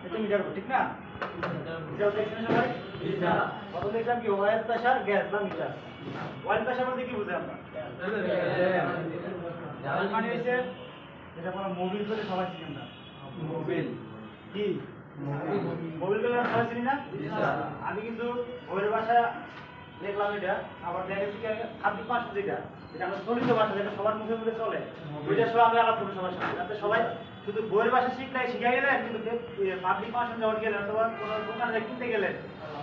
এটা মিটার ঠিক না? মিটার দেখছেন সবাই? কত দেখলাম কি অয়েল প্রেসার গ্যাস না মিটার? অয়েল প্রেসার বলতে কি বুঝে আমরা? মানে হচ্ছে যেটা আমরা মোবিল বলে সবাই চিনি আমরা। মোবিল কি? মোবিল বলে আমরা সবাই চিনি না? আমি কিন্তু বইয়ের ভাষা দেখলাম এটা, আবার দেখেছি কি খাদ্য ভাষা যেটা আমরা চলিত ভাষা যেটা সবার মুখে মুখে চলে, ওইটা সব আমি আলাপ করবো সবার সাথে, যাতে সবাই শুধু বইয়ের ভাষা শিখে গেলেন কিন্তু পাবলিক ভাষণ যখন গেলেন অথবা কোনো দোকানে কিনতে গেলেন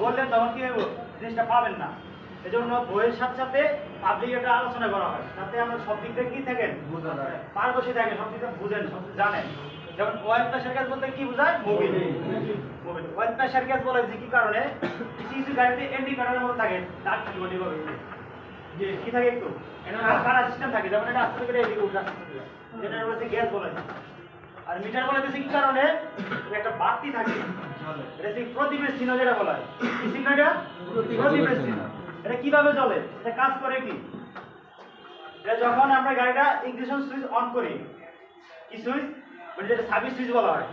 বললেন তখন কি হবে জিনিসটা পাবেন না। এজন্য বইয়ের সাথে সাথে পাবলিক একটা আলোচনা করা হয়, যাতে আমরা সব দিক থেকে কি থাকেন পারদর্শী থাকেন, সব দিক থেকে বুঝেন, সব জানেন। যেমন অয়েল প্রেসার গ্যাস বলতে কি বোঝায়? মোবিল। অয়েল প্রেসার গ্যাস বলে যে কি কারণে কিছু কিছু গাড়িতে ইন্ডিকেটরের মতো থাকে ডাক থাকে যে কি থাকে একটু কারা সিস্টেম থাকে, যেমন এটা আস্তে করে এদিকে উঠে আসতে থাকে, যেটা বলছে গ্যাস বলে। আর মিটার বলে কি কারণে একটা বাতি থাকে, এটা সেই প্রদীপের চিহ্ন যেটা বলা হয়। কি চিহ্ন এটা? প্রদীপের চিহ্ন। এটা কিভাবে জ্বলে, এটা কাজ করে কি? এটা যখন আমরা গাড়িটা ইগনিশন সুইচ অন করি, কি সুইচ মানে যেটা সার্ভিস সুইচ বলা হয়,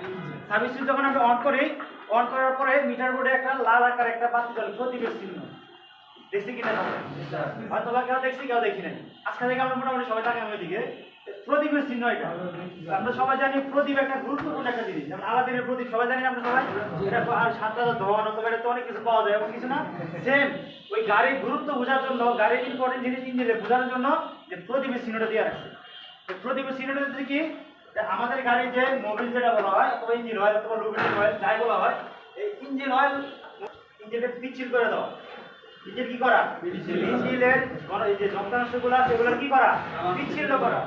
সার্ভিস সুইচ যখন আমরা অন করি, অন করার পরে মিটার বোর্ডে একটা লাল আকার একটা বাতি জ্বলে, প্রদীপের চিহ্ন। দেখছি কিনা হয়তো বা কেউ দেখছি কেউ দেখি নাই। আজকে থেকে আমরা মোটামুটি সবাই থাকি আমার দিকে প্রদীপের চিহ্ন। এটা আমরা সবাই জানি প্রদীপ একটা গুরুত্বপূর্ণ একটা জিনিস, যেমন আলাদিনের প্রদীপ সবাই জানি আমরা সবাই, এটা আর ৭,০০০ ধন অথবা এটা তো অনেক কিছু পাওয়া যায়, এমন কিছু না। সেম ওই গাড়ির গুরুত্ব বোঝার জন্য, গাড়ির ইম্পর্টেন্ট জিনিস ইঞ্জিনে বোঝানোর জন্য যে প্রদীপের চিহ্নটা দিয়ে রাখছে। প্রদীপের চিহ্নটা হচ্ছে কি, আমাদের গাড়ির যে মোবিল যেটা বলা হয় অথবা ইঞ্জিন অয়েল অথবা লুব্রিকেন্ট অয়েল যাই বলা হয়, এই ইঞ্জিন অয়েল ইঞ্জিনটা পিচ্ছিল করে দেওয়া। ইঞ্জিন কি করা? ইঞ্জিনের এই যে যন্ত্রাংশগুলো সেগুলো কি করা? বিচ্ছিন্ন করা।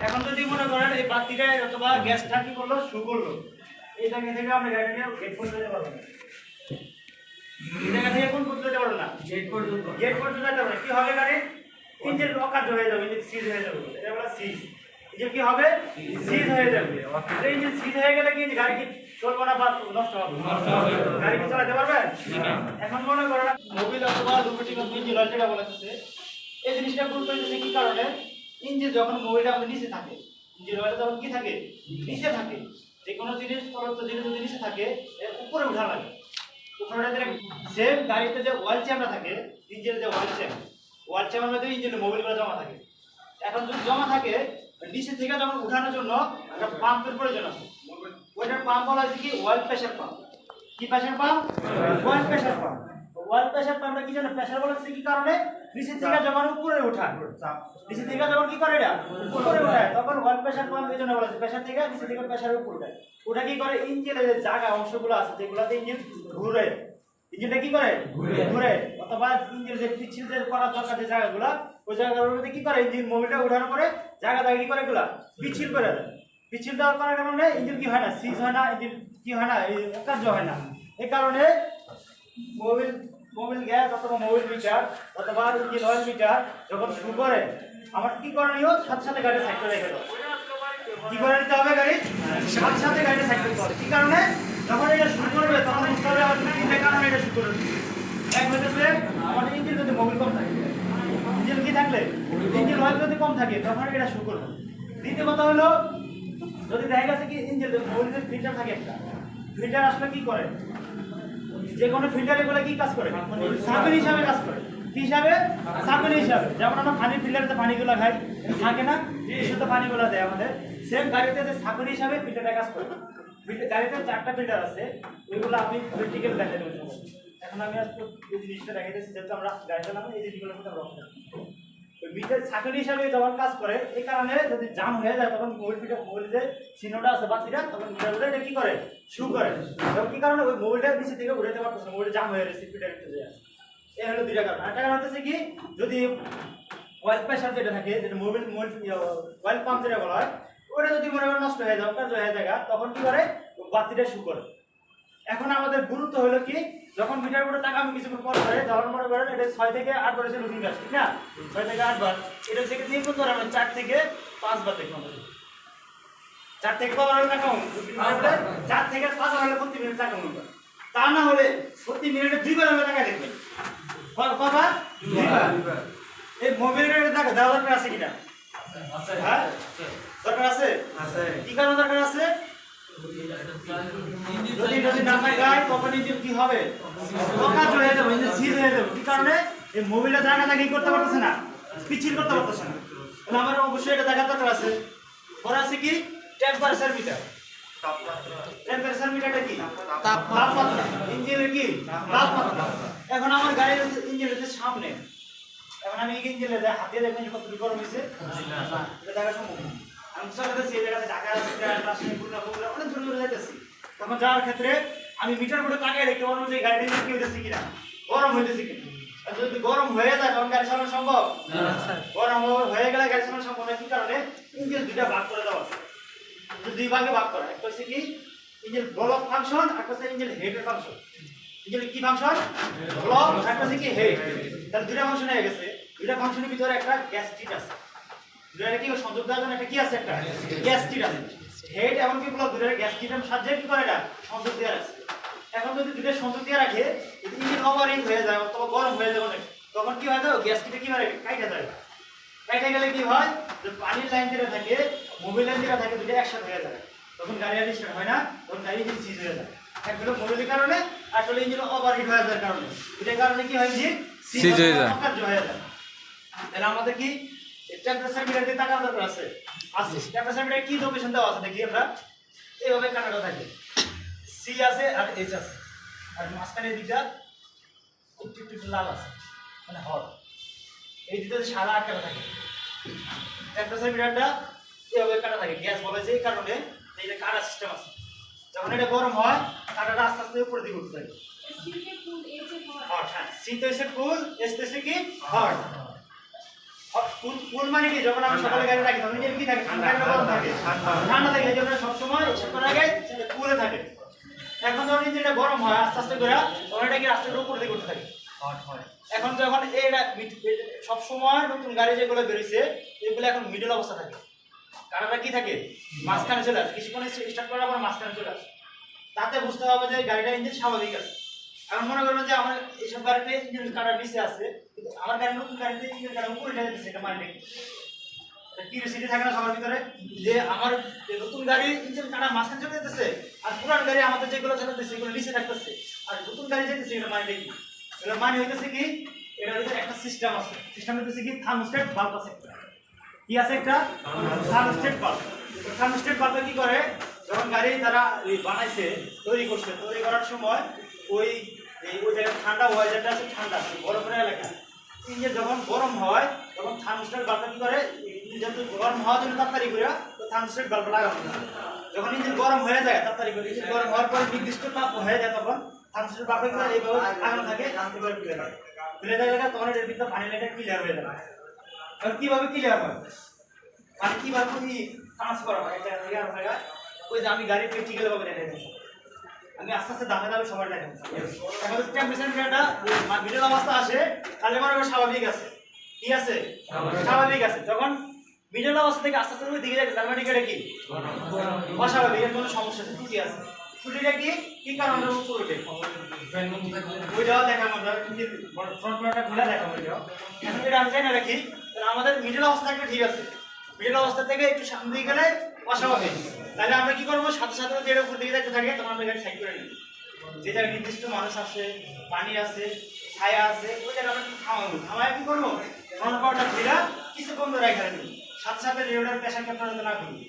এখন যদি মনে করেন এই বাতিটা অথবা গ্যাসটা কি করলো, শু করলো, এই জায়গা থেকে আমরা গাড়িটাকে গেট পর্যন্ত যেতে পারবো না। এই জায়গা থেকে কোন পর্যন্ত যেতে পারবো না? গেট পর্যন্ত যেতে পারবো না। কি হবে? গাড়ি ইঞ্জিন অকার্য হয়ে যাবে, ইঞ্জিন সিজ হয়ে যাবে, এটা বলা সিজ। ইঞ্জিন কি হবে? সিজ হয়ে যাবে। ইঞ্জিন সিজ হয়ে গেলে কি গাড়ি কি চলবে না বা নষ্ট হবে? গাড়ি কি চালাতে পারবেন? এখন মনে করেন মোবিল অথবা লুব্রিকেন্ট ইঞ্জিন অয়েল যেটা বলা হচ্ছে, এই জিনিসটা গুরুত্ব দিচ্ছে কি কারণে? ইঞ্জিন যখন মোবিলটা আমাদের নিচে থাকে, ইঞ্জিন অয়েল যখন কি থাকে? নিচে থাকে। যে কোনো জিনিস তরল জিনিস যদি নিচে থাকে উপরে উঠা লাগে, উপরে উঠাতে সেম গাড়িতে যে অয়েল চ্যাম্পটা থাকে, ইঞ্জিনের যে অয়েল চ্যাম্পের মধ্যে ইঞ্জিনের মোবিলগুলো জমা থাকে। এখন যদি জমা থাকে নিচে থেকে যখন উঠানোর জন্য একটা পাম্পের প্রয়োজন আছে। ওইটার পাম্প বলা হচ্ছে কি অয়েল প্রেসার পাম্প। কি pressure pump? Oil pressure pump. Oil pressure পাম্পটা কি জানো? প্রেসার বলা হচ্ছে কি কারণে? নিচে থেকে যখন উপরে ওঠায়, নিচে থেকে যখন কি করে এটা উপরে ওঠায়, তখন অয়েল প্রেসার পাম্প এই জন্য বলা হচ্ছে প্রেসার থেকে নিচে থেকে প্রেসারের উপরে ওঠায়। ওটা কি করে? ইঞ্জিনের যে জায়গা অংশগুলো আছে যেগুলোতে ইঞ্জিন ঘুরে, ইঞ্জিনটা কি করে? ঘুরে। অথবা ইঞ্জিন যে পিচ্ছিল যে করার দরকার যে জায়গাগুলো, ওই জায়গাগুলোর মধ্যে কি করে? ইঞ্জিন মোবিলটা ওঠানোর পরে জায়গা কি করে? এগুলা পিচ্ছিল করে দেয়। পিচ্ছিল দেওয়ার কারণে ইঞ্জিন কি হয় না? সিজ হয় না, ইঞ্জিন কি হয় না? কার্য হয় না। এই কারণে মোবিল গ্যাস অথবা মোবিল মিটার অথবা ইঞ্জিন অয়েল মিটার যখন শুরু করে আমার কি করণীয়? সাথে সাথে গাড়ি সাইড করে রেখে দাও। কি করে নিতে হবে? গাড়ি সাথে সাথে গাড়ি সাইড করতে হবে। কি কারণে? যখন এটা শুরু করবে তখন বুঝতে হবে আমার তিনটে কারণে এটা শুরু করবে। এক হচ্ছে আমাদের ইঞ্জিন যদি মোবিল কম থাকে, ইঞ্জিন কি থাকলে ইঞ্জিন অয়েল যদি কম থাকে তখন এটা শুরু করবে। দ্বিতীয় কথা হলো যদি দেখা গেছে কি ইঞ্জিন মোবিলের ফিল্টার থাকে, একটা ফিল্টার আসলে কি করে? যে কোনো ফিল্টারে বলে কি কাজ করে? সার্কেল হিসাবে কাজ করে। কি হিসাবে? সার্কেল হিসাবে। যেমন আমরা পানির ফিল্টারে পানিগুলো খাই, থাকে না? বিশুদ্ধ পানিগুলো দেয় আমাদের। সেম গাড়িতে যে সার্কেল হিসাবে ফিল্টারটা কাজ করে। গাড়িতে 4টা ফিল্টার আছে, ওইগুলো আমি প্র্যাকটিক্যাল দেখাই দেবো। এখন আমি আজকে এই জিনিসটা দেখাইতেছি, যেহেতু আমরা গাড়ি চালাবো এই জিনিসগুলো কিন্তু আমরা ওই মিটার সার্কেল হিসাবে যখন কাজ করে, এই কারণে যদি জাম হয়ে যায় তখন মোবিল যে চিহ্নটা আছে বাতিটা, তখন মিটারগুলো এটা কি করে? শু করে। এবং কি কারণে ওই মোবিলটার নিচে থেকে উঠাতে পারতেছে না, মোবিলটা জাম হয়ে গেছে ফিল্টার ভিতরে যায়। এই হলো দুইটা কারণ। একটা কারণ হচ্ছে কি, যদি অয়েল প্রেসার যেটা থাকে, যেটা মোবিল অয়েল পাম্প যেটা বলা হয়, ওটা যদি মনে করে নষ্ট হয়ে যায়, কার্য হয়ে যায়, তখন কি করে? বাতিটা শু করে। এখন আমাদের গুরুত্ব হলো কি, যখন মিটার বোর্ডে টাকা আমি কিছুক্ষণ পর করে ধরন মনে করেন এটা 6 থেকে 8 বার লুকিং গাছ, ঠিক না? 6 থেকে 8 বার। এটা থেকে 3 বছর আমরা 4 থেকে 5 বার দেখলাম। 4 থেকে 5 বার টাকা 4 থেকে 5 বার হলে প্রতি মিনিট টাকা মনে। তা না হলে প্রতি মিনিটে 2 বার হলে টাকা দেখবেন। কতবার? 2 বার। এই মোবাইলের টাকা দেওয়া দরকার আছে কিনা? আছে। হ্যাঁ দরকার আছে। আছে। কি কারণে দরকার আছে? যদি যদি না লাগায় তখন ইঞ্জিন কি হবে? অকাজ হয়ে যাবে, ইঞ্জিন সিজ হয়ে যাবে। কি কারণে? এই মোবিলের জায়গাটা কি করতে পারতেছে না, পিছিয়ে করতে পারতেছে না। তাহলে আমার অবশ্যই এটা দেখা দরকার আছে। পরে আছে কি টেম্পারেচার মিটার। টেম্পারেচার মিটারটা কি? তাপমাত্রা। ইঞ্জিনের কি তাপমাত্রা। এখন আমার গাড়ির ইঞ্জিনের সামনে, এখন আমি ইঞ্জিনের হাত দিয়ে দেখবেন কতটুকু গরম হয়েছে, এটা দেখা সম্ভব না। আমি চলতেছি এই জায়গাতে ঢাকা রাজশাহী খুলনা বগুড়া অনেক দূর দূরে যাইতেছি। তখন যাওয়ার ক্ষেত্রে আমি মিটার বোর্ডে তাকিয়ে দেখতে পারবো যে গাড়িটা কি হইতেছে কিনা, গরম হইতেছে কিনা। আর যদি গরম হয়ে যায় তখন গাড়ি চালানো সম্ভব না। গরম হয়ে গেলে গাড়ি চালানো সম্ভব না। কি কারণে? ইঞ্জিন দুইটা ভাগ করে দেওয়া আছে, দুই ভাগে ভাগ করা। একটা হচ্ছে কি ইঞ্জিন ব্লক ফাংশন, একটা হচ্ছে ইঞ্জিন হেডের ফাংশন। ইঞ্জিন কি ফাংশন? ব্লক, একটা হচ্ছে কি হেড। তাহলে দুইটা ফাংশন হয়ে গেছে। দুইটা ফাংশনের ভিতরে একটা গ্যাস স্ট্রিট আছে। দুইটা কি সংযোগ দেওয়ার জন্য একটা কি আছে? একটা গ্যাস স্ট্রিট আছে। হেড এবং কি ব্লক দুইটা গ্যাস স্ট্রিটের সাহায্যে কি করে? এটা সংযোগ দেওয়া আছে। এখন যদি দুইটা সংযোগ দিয়ে রাখে, ইঞ্জিন ওভারহিট হয়ে যায় অথবা গরম হয়ে যায় অনেক, তখন কি হয়? গ্যাস স্ট্রিটে কি হয়? কাইটা যায়। কাইটা গেলে কি হয়? যে পানির লাইন যেটা থাকে, মোবিল লাইন যেটা থাকে, দুটো একসাথে হয়ে যায়। তখন গাড়ি আর স্টার্ট হয় না, তখন গাড়ি ইঞ্জিন সিজ হয়ে যায়। এক হলো মোবিলের কারণে, আসলে ইঞ্জিন ওভারহিট হয়ে যাওয়ার কারণে। এটার কারণে কি হয়? ইঞ্জিন সিজ হয়ে যায়, অকার্য হয়ে যায়। তাহলে আমাদের কি টেম্পারেচার মিটার দিয়ে তাকানোর দরকার আছে। টেম্পারেচার মিটারে কি লোকেশন দেওয়া আছে দেখি আমরা। এইভাবে কানাডা থাকে, সি আছে আর এইচ আছে, আর মাঝখানে দিকটা একটু লাল আছে, মানে হট। এই দিকটা সাদা আটকা থাকে। টেম্পারেচার মিটারটা এইভাবে কাটা থাকে। গ্যাস বলে যে এই কারণে এইটা কাটা সিস্টেম আছে। যখন এটা গরম হয়, কাটাটা আস্তে আস্তে উপরে দিকে উঠতে থাকে। হট, হ্যাঁ। সি তো এসে কুল, এস তো এসে কি হট। কুল মানে কি? যখন আমি সকালে গাড়ি রাখি তখন কি থাকে? ঠান্ডা গরম থাকে। ঠান্ডা থাকে, এই জন্য সবসময় সকালে আগে কুলে থাকে। এখন যখন ইঞ্জিনটা গরম হয় আস্তে আস্তে করে, তখন এটা কি রাস্তার উপর দিকে উঠতে থাকে, হট হয়। এখন যখন এটা সবসময় নতুন গাড়ি যেগুলো বেরিয়েছে এগুলো এখন মিডল অবস্থা থাকে। কারণটা কি থাকে? মাঝখানে চলে আসে। কিছুক্ষণ স্টার্ট করার পর মাঝখানে চলে আসে। তাতে বুঝতে হবে যে গাড়িটা ইঞ্জিন স্বাভাবিক আছে। এখন মনে করবেন যে আমার এইসব গাড়িতে ইঞ্জিন কাটার নিচে আছে, কিন্তু আমার গাড়ি নতুন গাড়িতে ইঞ্জিন কাটা উপরে উঠে যাচ্ছে। এটা মানে কিউরিওসিটি থাকে না সবার ভিতরে যে আমার নতুন গাড়ি ইঞ্জিন কাটা মাঝখানে চলে যেতেছে, আর পুরান গাড়ি আমাদের যেগুলো চালাতেছে সেগুলো নিচে থাকতেছে, আর নতুন গাড়ি যেতেছে। এটা মানে কি? এটা মানে হইতেছে কি, এটার ভিতরে একটা সিস্টেম আছে। সিস্টেম হইতেছে কি থার্মোস্ট্যাট বাল্ব আছে। কি আছে? একটা থার্মোস্ট্যাট বাল্ব। থার্মোস্ট্যাট বাল্ব কি করে? যখন গাড়ি তারা বানাইছে, তৈরি করছে, তৈরি করার সময় ওই জায়গায় ঠান্ডা হয়ে যেটা আছে, ঠান্ডা বরফের এলাকা, ইঞ্জিন যখন গরম হয় তখন থার্মোস্ট্যাট বাল্বটা কি করে? যেহেতু গরম হওয়ার জন্য তাড়াতাড়ি করে থার্মোস্ট্যাট বাল্ব লাগানো হয়। যখন ইঞ্জিন গরম হয়ে যায় তাড়াতাড়ি করে, ইঞ্জিন গরম হওয়ার পরে নির্দিষ্ট তাপ হয়ে যায়, তখন থার্মোস্ট্যাট বাল্বটা এইভাবে লাগানো থাকে, আস্তে করে খুলে যায়। খুলে যায় তখন এর ভিতরে পানি লেগে ক্লিয়ার হয়ে যায়। আর কিভাবে ক্লিয়ার হয়? মানে কিভাবে ট্রান্সফার হয় এক জায়গা থেকে আরেক জায়গায়? ওই যে আমি গাড়ি প্র্যাকটিক্যাল ভাবে দেখাই দেবো। আমি আস্তে আস্তে দামে দামে সবাই দেখাই। এখন টেম্পারেচার মিটারটা মিডল অবস্থা আসে, তাহলে মনে হয় স্বাভাবিক আছে। কি আছে? স্বাভাবিক আছে। যখন মিডল অবস্থা থেকে আস্তে আস্তে দিকে যাচ্ছে, তার মানে এটা কি অস্বাভাবিক, এর কোনো সমস্যা আছে, ত্রুটি আছে। ত্রুটিটা কি? কি কারণে উপর ওঠে? ওইটাও দেখাবো আমরা, ফ্রন্ট প্যানেলটা খুলে দেখাবো। এখন এটা আমি জানি না রাখি, তাহলে আমাদের মিডল অবস্থা একটা ঠিক আছে। মিডল অবস্থা থেকে একটু সামনে দিকে গেলে অস্বাভাবিক। তাহলে আমরা কি করবো? সাথে সাথে যেটা উপর দিকে যাইতে থাকে তখন আমরা গাড়ি সাইড করে নিই। যে জায়গায় নির্দিষ্ট মানুষ আছে, পানি আছে, ছায়া আছে, ওই জায়গায় আমরা থামাবো। থামায় কি করবো? ফ্রন্ট পাওয়ারটা খুলে কিছু বন্ধ রেখে দিই। সাথে সাথে রেডিওটার প্রেশার ক্যাপটা যাতে না খুলি।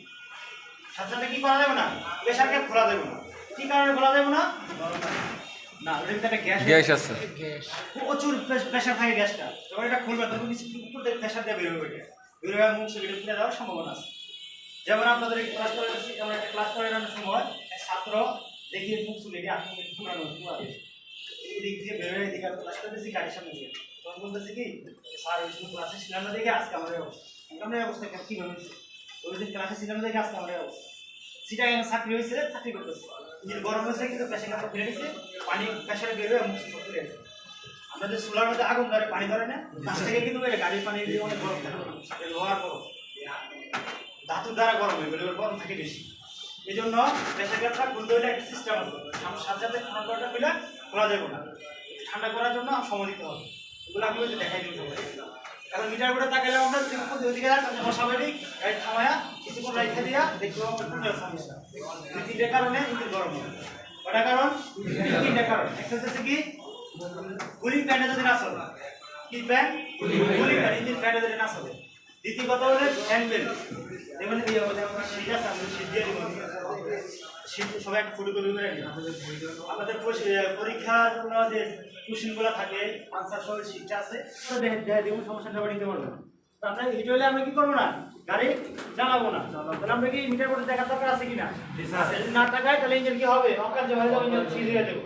সাথে সাথে কি করা যাবে না? প্রেশার ক্যাপ খোলা যাবে না। কি কারণে খোলা যাবে না? না, ওটার ভিতরে গ্যাস আছে। প্রচুর প্রেশার থাকে গ্যাসটা। যখন এটা খুলবে তখন কিছু উপর থেকে প্রেশার দিয়ে বের হবে। বের হয়ে মুখ সেগুলো খুলে যাওয়ার সম্ভাবনা আছে। যেমন আপনাদের ক্লাস করে আমরা একটা ক্লাস করানোর সময় ছাত্র দেখিয়ে মুখ চুলে গিয়ে আপনি পুরানো এদিক দিয়ে বের হয়ে এদিকে ক্লাস করতেছি গাড়ির সামনে গিয়ে তখন বলতেছি কি স্যার ওই সময় ক্লাসে ছিলাম না দেখে আজকে আমাদের অবস্থা। আমাদের অবস্থা কীভাবে হয়েছে? ওই দিন ক্লাসে ছিলাম না দেখে আজকে আমাদের অবস্থা। সেটা এখন চাকরি হয়েছে, চাকরি করতেছে, নিজের গরম হয়েছে কিন্তু প্রেশার কাপড় ফেলে গেছে, পানি প্রেশারে বের হয়ে মুখ চলে গেছে। আমরা যে চুলার মধ্যে আগুন ধরে পানি ধরে না, কাছ থেকে কিন্তু গাড়ির পানি দিয়ে অনেক গরম থাকে, লোহার গরম, ধাতুর দ্বারা গরম হয়ে গেলে গরম থাকে বেশি। এই জন্য প্রেশার কাপটা খুলতে হলে একটা সিস্টেম আছে। আমার সাথে সাথে ঠান্ডা করাটা খুলে খোলা যাবে না, ঠান্ডা করার জন্য সময় দিতে হবে। এগুলো আমি দেখাই দিতে হবে। এখন মিটার বোর্ডে তাকালে আমরা ওদিকে স্বাভাবিক গাড়ি থামায়া কিছুক্ষণ রাইখা দিয়া দেখবো কোনটা সমস্যা। দুই তিনটা কারণে ইঞ্জিন গরম হয়। কটা কারণ? তিনটা কারণ। একটা হচ্ছে কি কুলিং ফ্যানে যদি না চলে, কি ফ্যান? কুলিং ফ্যান, ইঞ্জিন ফ্যানে যদি না চলে। দ্বিতীয় কথা হলো ফ্যান বেল্ট। যেমন এই আমাদের শীত আছে, আমরা শীত দিয়ে দিব। শীত সবাই একটা ফটোকপি করে নিই। আমাদের পরীক্ষার জন্য যে কোশ্চেনগুলো থাকে, আনসার সহ শীটটা আছে, তো দেখুন সমস্যাটা নিতে পারবো না। তো আমরা এটা হলে আমরা কি করবো না, গাড়ি চালাবো না। তাহলে আমরা কি মিটার বোর্ডে দেখার দরকার আছে কিনা? যদি না টাকায় তাহলে ইঞ্জিন কি হবে? অকাল যে হয়ে যাবে, ইঞ্জিন সিজ হয়ে যাবে।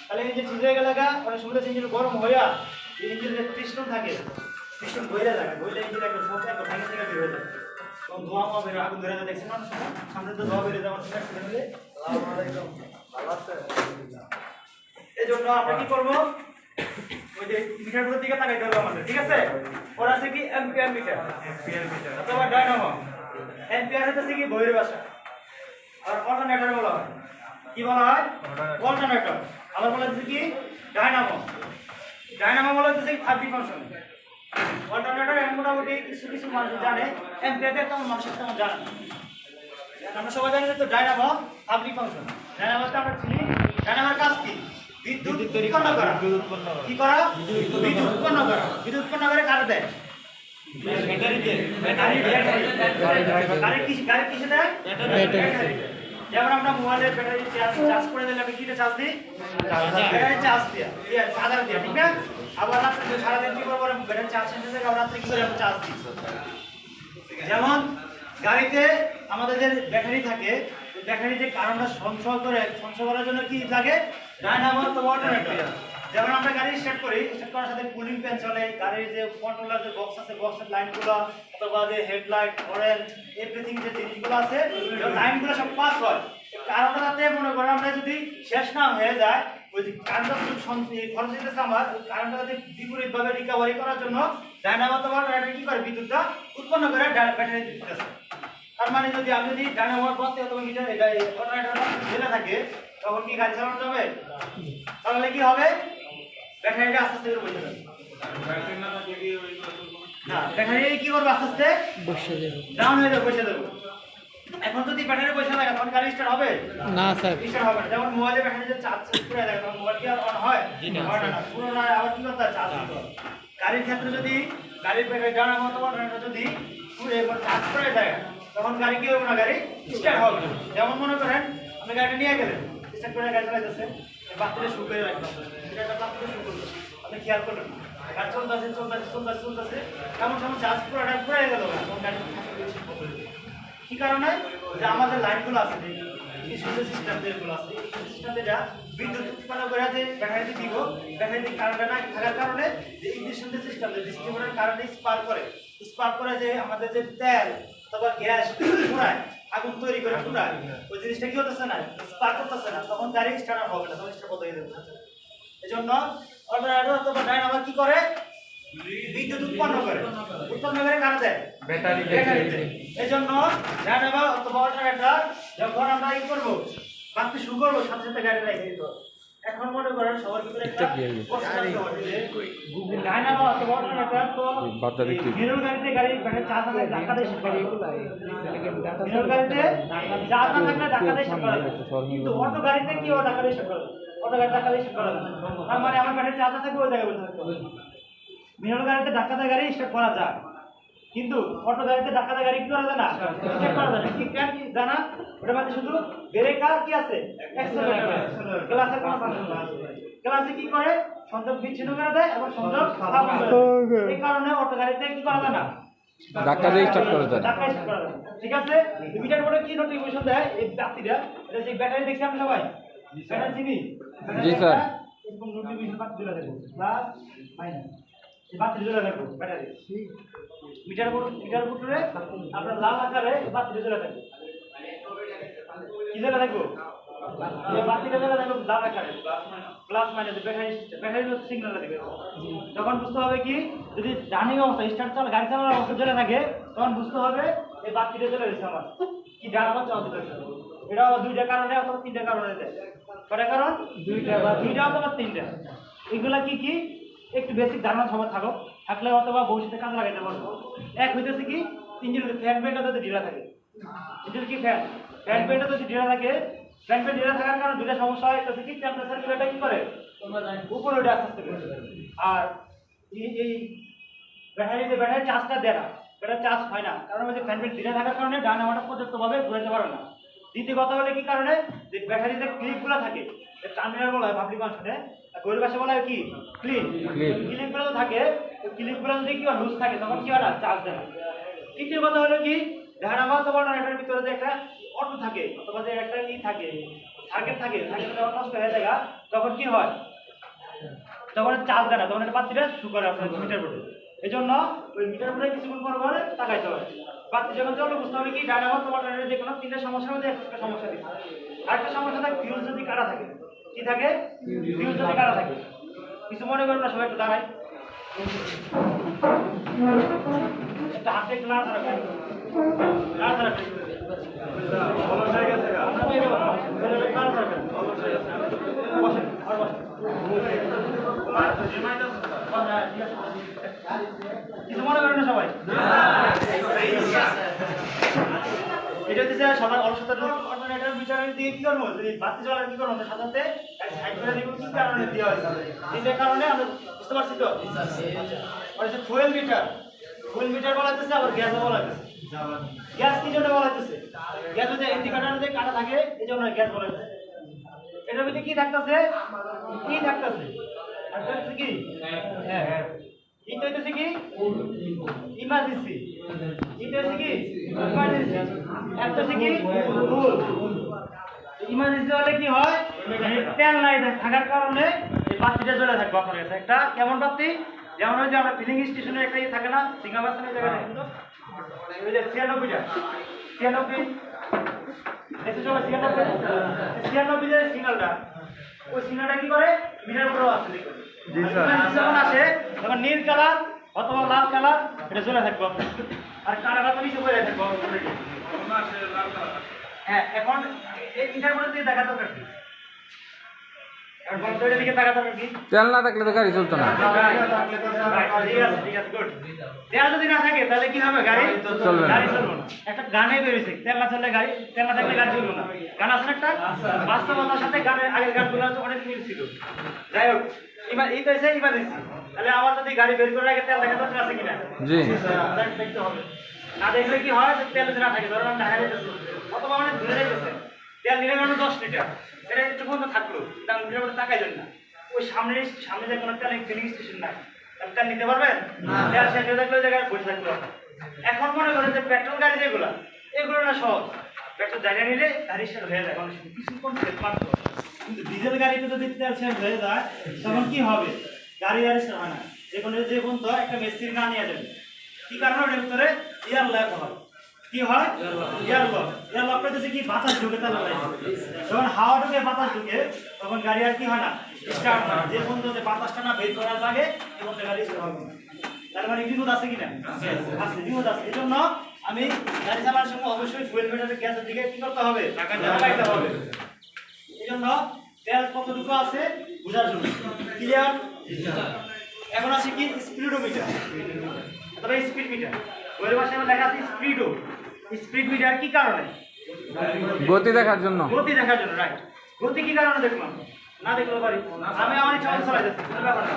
তাহলে ইঞ্জিন সিজ হয়ে গেলে অনেক সময় ইঞ্জিন গরম হইয়া ইঞ্জিনের পিস্টন থাকে, পিস্টন বইলে যায়, বইলে ইঞ্জিন একটা সব একটা ভাঙে থেকে বের হয়ে যায়। তখন ধোঁয়া বের আগুন ধরে যায়, দেখছেন না? সামনে তো ধোঁয়া বেরিয়ে যাওয়ার অ্যাক্সিডেন্ট হলে এই জন্য আমরা কি করবো, ওই যে মিটারগুলোর দিকে তাকাইতে হবে আমাদের, ঠিক আছে? ওর আছে কি অ্যাম্পিয়ার মিটার, অথবা ডায়নামো। অ্যাম্পিয়ার হচ্ছে কি বইয়ের ভাষা, আর অল্টারনেটর বলা হয়। কি বলা হয়? অল্টারনেটর। আবার বলা হচ্ছে কি ডায়নামো। ডায়নামো বলা হচ্ছে কি থার্ড ফাংশন। অল্টারনেটর মোটামুটি কিছু কিছু মানুষ জানে, অ্যাম্পিয়ার তেমন মানুষের তেমন জানে না। আমরা সবাই জানি যে তো ডায়নামো থার্ড ফাংশন। ডায়নামোতে আমরা চিনি, ডায়নামোর কাজ কি? বিদ্যুৎ উৎপন্ন করা। কি করা? বিদ্যুৎ উৎপন্ন করা। বিদ্যুৎ উৎপন্ন করে কারে দেয়? ব্যাটারিতে। গাড়ি কিসে দেয়? ব্যাটারি। যেমন আমরা মোবাইলের ব্যাটারি চার্জ করে দিলে আমি কিটা চার্জ দিই? ব্যাটারি চার্জ দিয়া, চার্জার দিয়া, ঠিক না? আবার রাত্রে সারাদিন কি করবো, ব্যাটারি চার্জ শেষ হয়ে যায়, আবার রাত্রে কি করে আমরা চার্জ দিই। যেমন গাড়িতে আমাদের যে ব্যাটারি থাকে, ব্যাটারি যে কারেন্টটা সঞ্চয় করার জন্য কি লাগে? ডায়নামো অথবা অল্টারনেটর। যেমন আমরা গাড়ি স্টার্ট করি, স্টার্ট করার সাথে কুলিং ফ্যান চলে, গাড়ির যে কন্ট্রোলার যে বক্স আছে, বক্সের লাইনগুলো অথবা যে হেডলাইট হরেন এভরিথিং যে জিনিসগুলো আছে, লাইনগুলো সব পাস হয়। কারেন্টটাতে মনে করেন আমরা যদি শেষ না হয়ে যায়, ওই যে কারেন্টটা খরচ দিতেছে আমার, কারেন্টটা যদি বিপরীতভাবে রিকভারি করার জন্য ডায়নামো অথবা অল্টারনেটর কি করে? বিদ্যুৎটা উৎপন্ন করে ব্যাটারি দিতেছে। তার মানে যদি আমি যদি ডায়নামোর পথে অথবা মিটার অল্টারনেটর জেলে থাকে, তখন কি গাড়ি চালানো যাবে? তাহলে কি হবে? ব্যাটারিটা আস্তে আস্তে বসে যাবে। না, ব্যাটারি কি করবে? আস্তে আস্তে বসে যাবে, ডাউন হয়ে যাবে, বসে যাবে। এখন যদি ব্যাটারি বসে থাকে তখন গাড়ি স্টার্ট হবে না? স্যার স্টার্ট হবে না। যেমন মোবাইলে ব্যাটারি যে চার্জ শেষ করে দেয়, তখন মোবাইল কি আর অন হয়? হয় না। পুরো না, আবার কি করতে হয়? চার্জ দিতে হয়। গাড়ির ক্ষেত্রে যদি গাড়ির ব্যাটারি ডাউন মতো যদি পুরো চার্জ করে দেয়, তখন গাড়ি কি হবে না? গাড়ি স্টার্ট হবে। যেমন মনে করেন আপনি গাড়িটা নিয়ে গেলেন, স্টার্ট করে গাড়ি চালাইতেছে, বাতিটা শুরু করে রাখবেন, এটা বাতিটা শুরু করবে, আপনি খেয়াল করলেন গাড়ি চলতেছে এমন সময় চার্জ পুরো গেল, তখন গাড়ি কি কারণে? যে আমাদের লাইনগুলো আছে, সিস্টেম যেগুলো আছে, সিস্টেম যেটা বিদ্যুৎ উৎপন্ন করে যে ব্যাটারিতে দিব, ব্যাটারিতে কারেন্টটা না থাকার কারণে যে ইগনিশন যে সিস্টেম, ডিস্ট্রিবিউটর কারেন্ট স্পার্ক করে যে আমাদের যে তেল অথবা গ্যাস পুরায়, আগুন তৈরি করে পুরায়, ওই জিনিসটা কি হতেছে না? স্পার্ক করতেছে না, তখন গাড়ি স্টার্ট হবে না, তখন স্টার্ট বন্ধ হয়ে যাবে। এই জন্য অল্টারনেটর অথবা ডায়নামো কি করে? বিদ্যুৎ উৎপন্ন করে কারে দেয়? ব্যাটারিতে। এই জন্য ডায়নামো অথবা অল্টারনেটর যখন আমরা কি করবো, বাতি শুরু করবো, সাথে সাথে গাড়ি রেখে দিতে হবে। এখন মনে করেন সবার ভিতরে একটা ডায়নামো অথবা অল্টারনেটর তো মিরর গাড়িতে ব্যাটারি চার্জ না ধাক্কা দিয়ে শুরু করে, মিরর গাড়িতে চার্জ না থাকলে ধাক্কা দিয়ে শুরু করে, কিন্তু অটো গাড়িতে কি ও ধাক্কা দিয়ে শুরু করে? অটো গাড়ি ধাক্কা দিয়ে শুরু করে। তার মানে আমার ব্যাটারি চার্জ না থাকলে ওই জায়গায় বসে থাকতে হবে। মিরর গাড়িতে ধাক্কা দিয়ে গাড়ি স্টার্ট করা যায়, কিন্তু অটো গাড়িতে ধাক্কা দিয়ে গাড়ি কি করা যায় না? স্টার্ট করা যায় না। কি কেন কি জানা? ওটার মধ্যে শুধু ব্রেক আর কি আছে? অ্যাক্সেলারেটর। ক্লাসে কোনো ফাংশন আছে? ক্লাসে কি করে? সংযোগ বিচ্ছিন্ন করে দেয় এবং সংযোগ স্থাপন করে। এই কারণে অটো গাড়িতে কি করা যায় না? ধাক্কা দিয়ে স্টার্ট করা যায় না। ধাক্কা স্টার্ট করা যায়। ঠিক আছে? মিটার বোর্ডে কি নোটিফিকেশন দেয়? এই বাতিটা, এটা যে ব্যাটারি দেখছি আমরা সবাই, ব্যাটারি চিনি? জি স্যার। এরকম নোটিফিকেশন বাতি জ্বলে থাকে, প্লাস মাইনাস, এই বাতি জ্বলে থাকে ব্যাটারি। মিটার বোর্ডে আপনার লাল আকারে বাতি জ্বলে থাকে। কি জ্বলে থাকবো? এই বাতিটা জ্বলে থাকবো লাল আকারে, প্লাস মাইনাস, ব্যাটারি সিগন্যাল দিবে। তখন বুঝতে হবে কি, যদি রানিং অবস্থা স্টার্ট গাড়ি চালানোর অবস্থা জ্বলে থাকে, তখন বুঝতে হবে এই বাতিটা জ্বলে গেছে আমার, কি ডান আমার চালাতে পারছে। এটা দুইটা কারণে অথবা তিনটা কারণে দেয়। কয়টা কারণ? দুইটা অথবা তিনটা। এগুলা কি কি একটু বেসিক ধারণা সবার থাকো। থাকলে অথবা ভবিষ্যতে কাজে লাগাইতে পারবো। এক হইতেছে কি ইঞ্জিনের ফ্যান বেল্টটা যদি ঢিলা থাকে, ইঞ্জিনের কি ফ্যান বেল্টটা যদি ঢিলা থাকে, ফ্যান বেল্ট ঢিলা থাকার কারণে দুইটা সমস্যা হয়। একটা হচ্ছে কি টেম্পারেচার লেভেলটা কি করে উপরে ওঠে আস্তে আস্তে করে। আর এই ব্যাটারি চার্জটা দেয় না, ব্যাটারি চার্জ হয় না, কারণ ওই যে ফ্যান বেল্ট ঢিলা থাকার কারণে ডায়নামোটা পর্যাপ্তভাবে ঘুরাতে পারে না। দ্বিতীয় কথা হলে কি কারণে, যে ব্যাটারিতে ক্লিপগুলো থাকে, টার্মিনাল বলা হয় পাবলিক ভাষাতে, গরিব ভাষা বলা হয় কি ক্লিপগুলো তো থাকে, ক্লিপগুলো যদি কি লুজ থাকে তখন কি হয় না, চার্জ দেয় না। তৃতীয় কথা হলো কি ডায়নামো অথবা এটার ভিতরে যে একটা অটো থাকে অথবা যে একটা থাকে সার্কিট থাকে, সার্কিটটা যখন নষ্ট হয়ে যায় তখন কি হয়, তখন চার্জ দেয় না, তখন এটা বাতিটা শু করে আপনার মিটার বোর্ডে। এই জন্য ওই মিটার বোর্ডে কিছুক্ষণ পর পরে তাকাইতে হয়। বাতি যখন চলে বুঝতে হবে কি ডায়নামো তোমার যে কোনো তিনটা সমস্যার মধ্যে একটা সমস্যা দিচ্ছে। আরেকটা সমস্যা থাকে ফিউজ যদি কাটা থাকে, কি থাকে ফিউজ যদি কাটা থাকে। কিছু মনে করুন না, সবাই একটু দাঁড়াই, একটা হাতে একটু নাড়াচাড়া করি, নাড়াচাড়া করি, কিছু মনে করেন না সবাই। এটা হচ্ছে সবার অলসতার বিচারের দিকে কি করবো, যদি বাতি জ্বালার কি করবো সাধারণত সাইড করে দেখবো কি কারণে দেওয়া হয়েছে, যেটার কারণে আমরা বুঝতে পারছি তো। ফুয়েল মিটার বলা হচ্ছে, আবার গ্যাসও বলা হচ্ছে। গ্যাস কি জন্য বলা হচ্ছে, গ্যাস হচ্ছে ইন্ডিকেটর যে কাটা থাকে এই জন্য গ্যাস বলা হচ্ছে। এটার ভিতরে কি থাকতেছে, কি হ্যাঁ এটা হইতেছে কি ইমার্জেন্সি, এটা হচ্ছে কি ইমার্জেন্সি, একটা হচ্ছে কি ফুল। ইমার্জেন্সি হলে কি হয়, তেল নাই থাকার কারণে এই বাতিটা জ্বলে থাকবে আপনার কাছে। একটা কেমন বাতি, যেমন ওই যে আমরা ফিলিং স্টেশনে একটা থাকে না, সিঙ্গা বাসনের জায়গাটা কিন্তু ওই যে 96টা 96 দেখতে সবাই 96 যে সিগন্যালটা, ওই সিগন্যালটা কি করে মিটার উপরেও আসে দেখুন। জি স্যার, যখন আসে তখন নীল কালার অথবা লাল কালার এটা জ্বলে থাকবে, আর কালারটা তো নিচে পড়ে থাকবে অলরেডি। হ্যাঁ, এখন এই মিটার উপরে দিয়ে দেখা দরকার কি, আর বন্ধের দিকে তাকা দরকার কি, তেল না থাকলে তো গাড়ি চলতো না। ঠিক আছে গুড। তেল যদি না থাকে তাহলে কি হবে, গাড়ি চলবে না। একটা গানে বেরিয়েছে তেল না চললে গাড়ি, তেল না থাকলে গাড়ি চলবে না। গান আছে একটা, বাস্তবতার সাথে গানের আগের গানগুলো অনেক মিল ছিল। যাই হোক, এবার এই তো এসে ইমার্জেন্সি, তাহলে আমার যদি গাড়ি বের করার আগে তেল দেখা দরকার আছে কিনা, জি দেখতে হবে। না দেখলে কি হয়, তেল যদি না থাকে, ধরুন আমরা হারিয়ে যাচ্ছে অথবা অনেক দূরে যাইতেছে, তেল নিলে কারণ 10 লিটার, এটা একটু পর্যন্ত থাকলো, দাম মিটার উপরে তাকাই যান না, ওই সামনে যে কোনো তেল ফিলিং স্টেশন নাই, তেল নিতে পারবেন না, তেল শেষ হয়ে থাকলে ওই জায়গায় বসে থাকলো। এখন মনে করেন যে পেট্রোল গাড়ি যেগুলো, এগুলো না সহজ, পেট্রোল জায়গা নিলে গাড়ি শেষ হয়ে যায়, কিছুক্ষণ তেল মারতে হবে। কিন্তু ডিজেল গাড়িতে যদি তেল শেষ হয়ে যায় তখন কি হবে, গাড়ি শেষ হয় না, যে পর্যন্ত একটা মেশিন না নিয়ে যাবে। কি কারণে ওটার ভিতরে এয়ার লক হয়, কি হয় এয়ার লক করতেছে কি বাতাস ঢুকে, তাহলে যখন হাওয়া ঢুকে বাতাস ঢুকে তখন গাড়ি আর কি হয় না, স্টার্ট হয় না। যে পর্যন্ত যে বাতাসটা না বের করার লাগে এই পর্যন্ত গাড়ি স্টার্ট হবে না। তার মানে বিপদ আছে কিনা, আছে, বিপদ আছে। এই জন্য আমি গাড়ি চালানোর সময় অবশ্যই ফুয়েল মিটারের গ্যাসের দিকে কি করতে হবে, লাগাইতে হবে। এই জন্য তেল কতটুকু আছে বোঝার জন্য, ক্লিয়ার। এখন আছে কি স্পিডোমিটার অথবা স্পিড মিটার, ওই ভাষায় লেখা আছে স্পিড মিটার। কি কারণে, গতি দেখার জন্য, রাইট। গতি কি কারণে দেখলাম না, দেখতে পারি আমি আমার ইচ্ছা মতো চালাই যাচ্ছি, কোনো ব্যাপার না।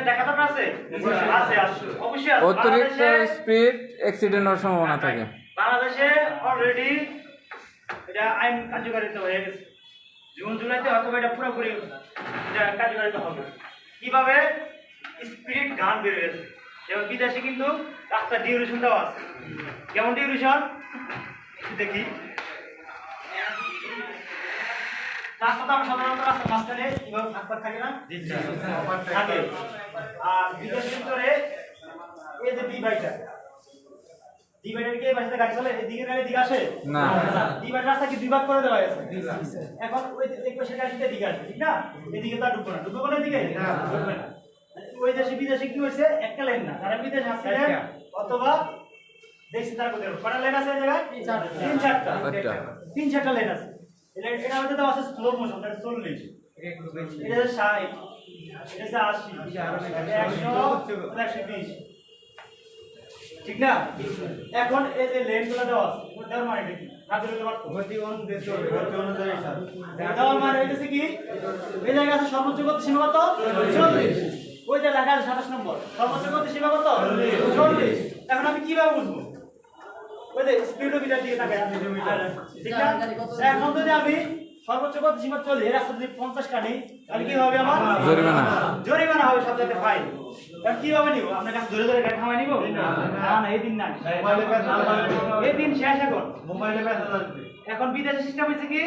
দেখা তো আছে, অবশ্যই আছে। অতিরিক্ত স্পিড অ্যাক্সিডেন্ট হওয়ার সম্ভাবনা থাকে। বাংলাদেশে অলরেডি এটা আইন কার্যকারিতা হয়ে গেছে, জুন জুলাইতে হয়তো এটা পুরোপুরি কার্যকারিতা হবে। কিভাবে, স্পিড গান বেড়ে গেছে, এবং বিদেশে কিন্তু রাস্তার ডিউরেশনটাও আছে। কেমন ডিউরেশন দেখি, রাস্তা তো আমরা সাধারণত রাস্তার মাঝখানে এভাবে ফাঁক থাকে না, থাকে। আর বিদেশের ভিতরে এই যে ডিভাইডার কি এই পাশে গাড়ি চলে, এদিকে গাড়ি দিকে আসে না, ডিভাইডার রাস্তা কি দুই ভাগ করে দেওয়া হয়েছে। এখন ওই এক পাশে গাড়ি দিকে আসবে, ঠিক না, এদিকে তো ঢুকবো না, ঢুকবো না এদিকে, ঢুকবে না। ওই দেশে বিদেশে কি হয়েছে, একটা লাইন না, তারা বিদেশে আসছিলেন অথবা দেখছি তারা কোথায় কটা লাইন আছে, এই জায়গায় 3-4টা লাইন আছে। এটা মধ্যে দেওয়া আছে স্লো মোশন, 40, এটা হচ্ছে 60, এটা হচ্ছে 80, 100, 120, ঠিক না? এখন এই যে লেনগুলো দেওয়া আছে ওটা দেওয়ার মানে কি রাখতে দিতে পারতো গতি অনুযায়ী স্যার দেওয়ার মানে হইতেছে কি এই জায়গায় আছে সর্বোচ্চ গতি সীমা কত 40, ওই যে লেখা আছে 27 নম্বর সর্বোচ্চ গতি সীমা কত 40। এখন আমি কিভাবে বুঝবো? ওই যে স্পিডোমিটার দিকে তাকাই ঠিক না? এখন যদি আমি সর্বোচ্চ গতি সীমা 40 এর রাস্তা যদি 50 কাটি তাহলে কি হবে আমার জরিমানা হবে, সাথে সাথে ফাইন। এখন কিভাবে নিব? আপনার কাছে ধরে ধরে গাড়ি থামাই নিব না? না, এই দিন না, এই দিন শেষ। এখন মোবাইলে ব্যথা লাগবে। এখন বিদেশি সিস্টেম হইছে কি,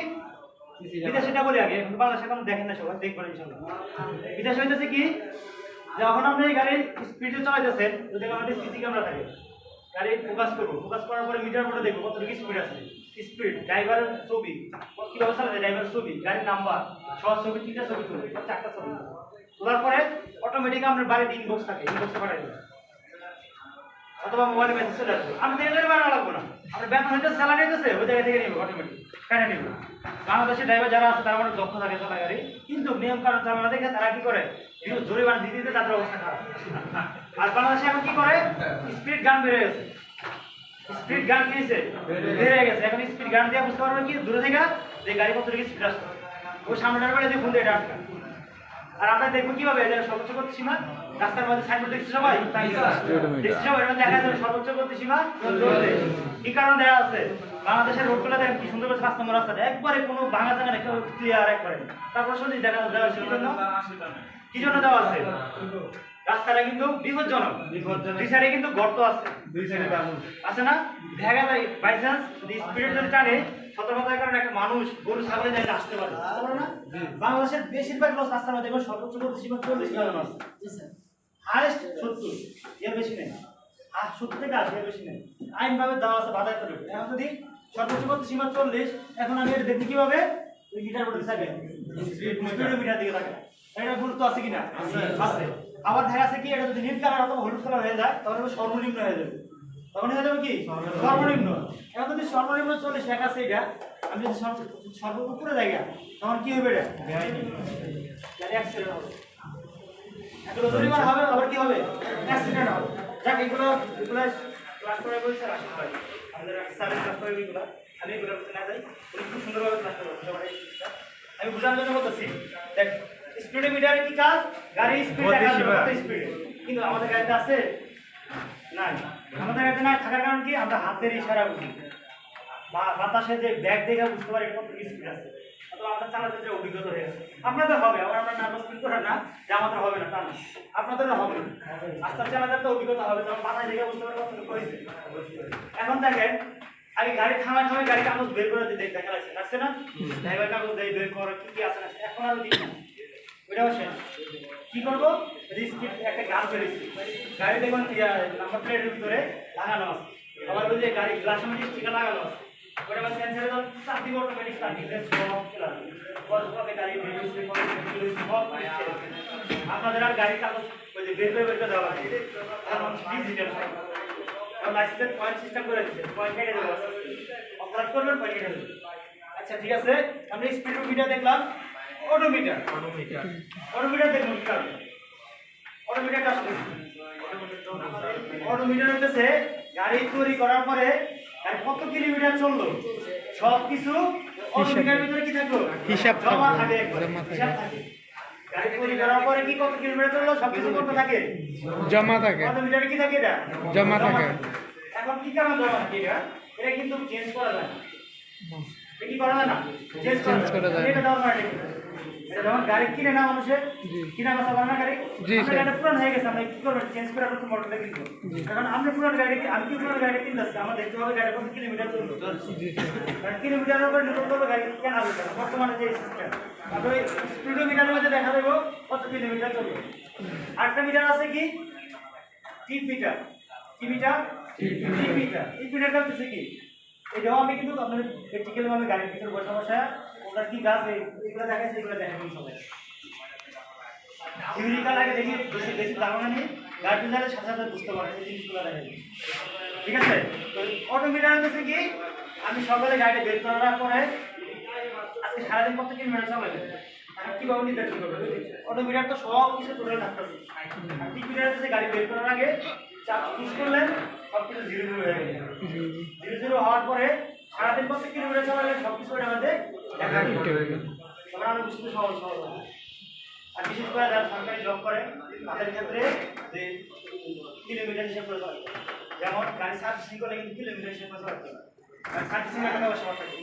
বিদেশিটা বলি আগে, এখন বাংলাদেশে এখন দেখেন না, সবাই দেখবেন ইনশাআল্লাহ। বিদেশে হইতেছে কি, যখন আপনি এই গাড়ির স্পিডে চালাইতেছেন, যদি আমাদের সিসি ক্যামেরা থাকে, গাড়ি ফোকাস করবো, ফোকাস করার পরে মিটার বোর্ডে দেখবো কতটুকু স্পিড আছে, স্পিড, ড্রাইভারের ছবি, কিভাবে চালাচ্ছে ড্রাইভারের ছবি, গাড়ির নাম্বার, সব ছবি, 3টা ছবি তুলবে, 4টা ছবি তোলার পরে অটোমেটিক আপনার বাড়িতে ইনবক্স থাকে, ইনবক্সে পাঠাই দেবে অথবা মোবাইলে মেসেজ চলে আসবে। আমি তো এদের বাড়া লাগবো না, আপনার বেতন হইতে স্যালারি হইতেছে ওই জায়গা থেকে নিবে অটোমেটিক কেটে নিবে। বাংলাদেশের ড্রাইভার যারা আছে তারা অনেক দক্ষ থাকে চালা গাড়ি, কিন্তু নিয়ম কানুন চালানো দেখে তারা কি করে জরিমানা দিতে দিতে তাদের অবস্থা খারাপ। আর বাংলাদেশে এখন কি করে, স্পিড গান বেড়ে গেছে, স্পিড গান কিনেছে বেড়ে গেছে। এখন স্পিড গান দিয়ে বুঝতে পারবে কি দূরে থেকে যে গাড়ি কতটুকু স্পিড আসছে, ওই সামনের বেলা দিয়ে ফোন দিয়ে এটা আটকা। আর আমরা দেখবো কিভাবে এটা সর্বোচ্চ গতি সীমা, রাস্তার মধ্যে সাইনবোর্ড দেখছি সবাই, দেখছি সবাই, এটা দেখা যাবে সর্বোচ্চ গতি সীমা 40। কি কারণ দেওয়া আছে? বাংলাদেশের রোডগুলো দেখেন কি সুন্দর করে 5 নম্বর রাস্তাটা একবারে কোনো ভাঙা জায়গা নেই, ক্লিয়ার একবারে। তারপর শুনি দেখা দেওয়া আছে কি জন্য দেওয়া আছে? রাস্তাটা কিন্তু বিপজ্জনক, দুই সাইডে কিন্তু গর্ত আছে, দুই সাইডে আছে না, দেখা যায় বাই চান্স যদি স্পিডে যদি টানে, সতর্কতার কারণে একটা মানুষ গরু ছাগলে যায় আসতে পারে না। বাংলাদেশের বেশিরভাগ লোক রাস্তার মধ্যে দেখবেন সর্বোচ্চ গতি সীমা 40 কিলোমিটার আছে, হাইয়েস্ট 70, এর বেশি নেই, আর 70 থেকে 80 এর বেশি নেই, আইনভাবে দেওয়া আছে বাধা করে। এখন যদি সর্বোচ্চ গতি সীমা 40, এখন আমি এটা দেখি কিভাবে, ওই মিটার বোর্ডে থাকে স্পিডোমিটার দিকে থাকে, এটা গুরুত্ব আছে কিনা আছে। আবার দেখা যাচ্ছে কি এটা যদি নীল কালার অথবা হলুদ কালার হয়ে যায় তখন সর্বনিম্ন হয়ে যাবে, তখন হয়ে যাবে কি সর্বনিম্ন। এখন যদি সর্বনিম্ন 40 লেখা আছে এটা, আমি যদি সর্বোচ্চ উপরে জায়গা তখন কি হবে, এটা গাড়ি অ্যাক্সিডেন্ট হবে, এগুলো জরিমানা হবে, আবার কি হবে অ্যাক্সিডেন্ট হবে। যাক এগুলো ক্লাস করে বলছে রাশিদ ভাই, আমাদের স্যারের ক্লাস করে এগুলো, আমি এগুলো না যাই, উনি খুব সুন্দরভাবে ক্লাস করে আমি বোঝানোর জন্য বলতেছি। দেখ স্পিডোমিটারে কি কাজ, গাড়ি স্পিড দেখা স্পিড, কিন্তু আমাদের গাড়িতে আছে নাই, আমাদের গাড়িতে না থাকার কারণ কি, আমরা হাতের ইশারা বুঝি, বাতাসে যে ব্যাগ দেখে বুঝতে পারি কত স্পিড আছে, অথবা আমরা চালাতে যে অভিজ্ঞতা হয়ে গেছে। আপনাদের হবে, আবার আমরা নার্ভাস ফিল করেন না যে আমাদের হবে না, তা না, আপনাদেরও হবে, আস্তে আস্তে আমাদের তো অভিজ্ঞতা হবে, তখন বাতাস দেখে বুঝতে পারবো কতটুকু হয়েছে। এখন দেখেন আগে গাড়ি থামায় গাড়ি কাগজ বের করে দিয়ে দেখা লাগছে, লাগছে না, ড্রাইভার কাগজ দিয়ে বের করে কি কি আছে না, এখন আর দিই না, ওইটাও শেষ। কি করবো, স্পিড একটা গান বেরিয়েছি, গাড়ি দেখুন নাম্বার প্লেটের ভিতরে লাগানো আছে, আবার ওই যে গাড়ি গ্লাসের মধ্যে স্টিকার লাগানো আছে, ওটা আমার ক্যান্সেলে তো চাপ দিব অটোমেটিক স্টার্ট দিলে সব চলে আসবে, কবে গাড়ি আপনাদের আর গাড়ির কাগজ ওই যে বের করে দেওয়া লাগে, কারণ ডিজিটাল লাইসেন্সের পয়েন্ট সিস্টেম করে দিচ্ছে, পয়েন্ট কেটে দেবো, অপারেট করবেন পয়েন্ট কেটে দেবেন। আচ্ছা ঠিক আছে, আমরা স্পিডোমিটার দেখলাম, অটোমিটার দেখুন কি কারণ, অটোমিটারটা আসলে অটোমিটার হচ্ছে গাড়ি তৈরি করার পরে গাড়ি কত কিলোমিটার চললো সব কিছু অটোমিটারের ভিতরে কি থাকলো হিসাব জমা থাকে, হিসাব থাকে। গাড়ি তৈরি করার পরে কি কত কিলোমিটার চললো সব কিছু করতে থাকে, জমা থাকে, অটোমিটারে কি থাকে, এটা জমা থাকে। এখন কি কারণে জমা থাকে, এটা কিন্তু চেঞ্জ করা যায় না, কি করা যায় না, চেঞ্জ করা যায়, এটা দেওয়ার মানে যখন গাড়ি কিনে না মানুষের কিনা বেচা করে না গাড়ি, গাড়িটা পুরান হয়ে গেছে, আমরা কি করবো চেঞ্জ করে নতুন মডেলটা কিনবো। এখন আমরা পুরান গাড়ি, আমি কি পুরান গাড়ি কিনতে আসছি, আমার দেখতে হবে গাড়ি কত কিলোমিটার চললো, কিলোমিটারের উপরে নির্ভর করবে গাড়ি কেনা হবে বর্তমানে যে সিস্টেম। তারপরে স্পিডোমিটারের মধ্যে দেখা দেবো কত কিলোমিটার চললো। আরেকটা মিটার আছে কি টিপ মিটার, কি মিটার, টিপ মিটার। এই মিটারটা হচ্ছে কি, এটাও আমি কিন্তু আপনাদের প্র্যাকটিক্যালি ভাবে গাড়ির ভিতরে বসা বসা ওটা কি গাছ এগুলো দেখাচ্ছে, এগুলো দেখাবেন সবাই থিওরিক্যাল আগে দেখি, বেশি বেশি ধারণা নিয়ে গাড়ি চালালে সাথে সাথে বুঝতে পারে এই জিনিসগুলো দেখাবে, ঠিক আছে। তো অটোমিটার হচ্ছে কি, আমি সকালে গাড়ি বের করার পরে আজকে সারাদিন কত কিলোমিটার চালাবে, কিভাবে নির্ধারণ করবে? অটোমিটার তো সব কিছু টোটাল রাখতে আর টিপিটার যে গাড়ি বের করার আগে চাপ পুশ করলেন সব কিছু 0 হয়ে গেল। 0 হওয়ার পরে সারাদিন কত কিলোমিটার চালালে সব কিছু আমাদের দেখা যাবে। তখন আমরা বুঝতে সহজ হবে। আর বিশেষ করে যারা সরকারি জব করে তাদের ক্ষেত্রে যে কিলোমিটার হিসাব করে চলে, যেমন গাড়ি সার্ভিসিং করলে কিন্তু কিলোমিটার হিসাব করে চলতে হবে। সার্ভিসিং একটা ব্যবস্থা থাকে।